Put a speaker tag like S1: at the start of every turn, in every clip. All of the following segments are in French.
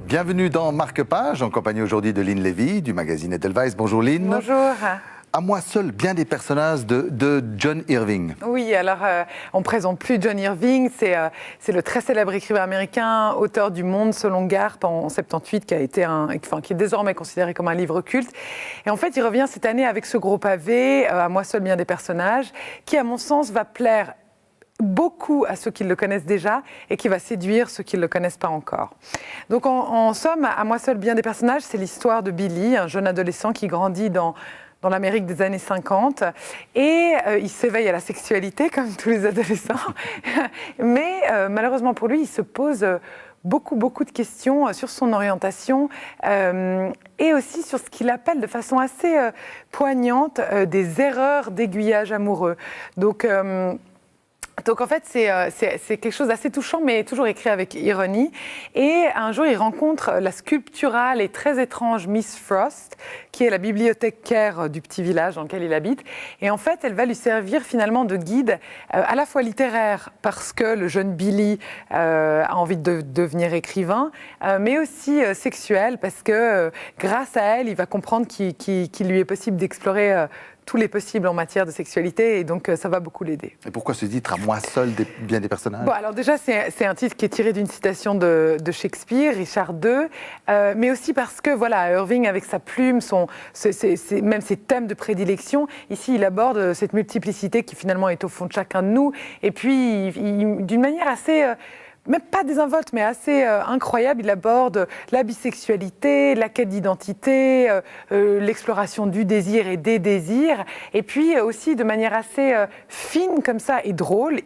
S1: Bienvenue dans Marque-Page, en compagnie aujourd'hui de Lynn Levy, du magazine Edelweiss. Bonjour Lynn.
S2: Bonjour.
S1: À moi seul, bien des personnages de John Irving.
S2: Oui, alors on ne présente plus John Irving, c'est le très célèbre écrivain américain, auteur du Monde selon Garp en 78, qui est désormais considéré comme un livre culte. Et en fait, il revient cette année avec ce gros pavé, À moi seul, bien des personnages, qui, à mon sens, va plaire beaucoup à ceux qui le connaissent déjà et qui va séduire ceux qui ne le connaissent pas encore. Donc en somme, À moi seul, bien des personnages, c'est l'histoire de Billy, un jeune adolescent qui grandit dans l'Amérique des années 50, et il s'éveille à la sexualité, comme tous les adolescents, mais malheureusement pour lui, il se pose beaucoup de questions sur son orientation, et aussi sur ce qu'il appelle de façon assez poignante des erreurs d'aiguillage amoureux. Donc en fait, c'est quelque chose d'assez touchant, mais toujours écrit avec ironie. Et un jour, il rencontre la sculpturale et très étrange Miss Frost, qui est la bibliothécaire du petit village dans lequel il habite. Et en fait, elle va lui servir finalement de guide à la fois littéraire, parce que le jeune Billy a envie de devenir écrivain, mais aussi sexuel, parce que grâce à elle, il va comprendre qu'il lui est possible d'explorer tous les possibles en matière de sexualité, et donc ça va beaucoup l'aider.
S1: Et pourquoi ce titre, À moi seul, bien des personnages?
S2: Bon, alors déjà, c'est un titre qui est tiré d'une citation de Shakespeare, Richard II, mais aussi parce que, voilà, Irving, avec sa plume, même ses thèmes de prédilection, ici, il aborde cette multiplicité qui finalement est au fond de chacun de nous, et puis, d'une manière assez... même pas désinvolte, mais assez incroyable, il aborde la bisexualité, la quête d'identité, l'exploration du désir et des désirs, et puis aussi de manière assez fine comme ça et drôle,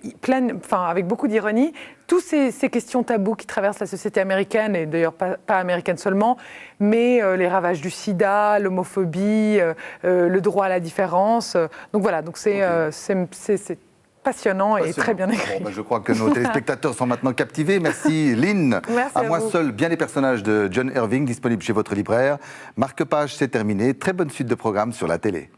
S2: avec beaucoup d'ironie, toutes ces questions tabous qui traversent la société américaine, et d'ailleurs pas américaine seulement, mais les ravages du sida, l'homophobie, le droit à la différence. Donc voilà, c'est passionnant et très bien écrit.
S1: Bon, je crois que nos téléspectateurs sont maintenant captivés. Merci Lynn.
S2: Merci
S1: à moi seul, bien des personnages de John Irving, disponible chez votre libraire. Marque-Page, c'est terminé. Très bonne suite de programmes sur la télé.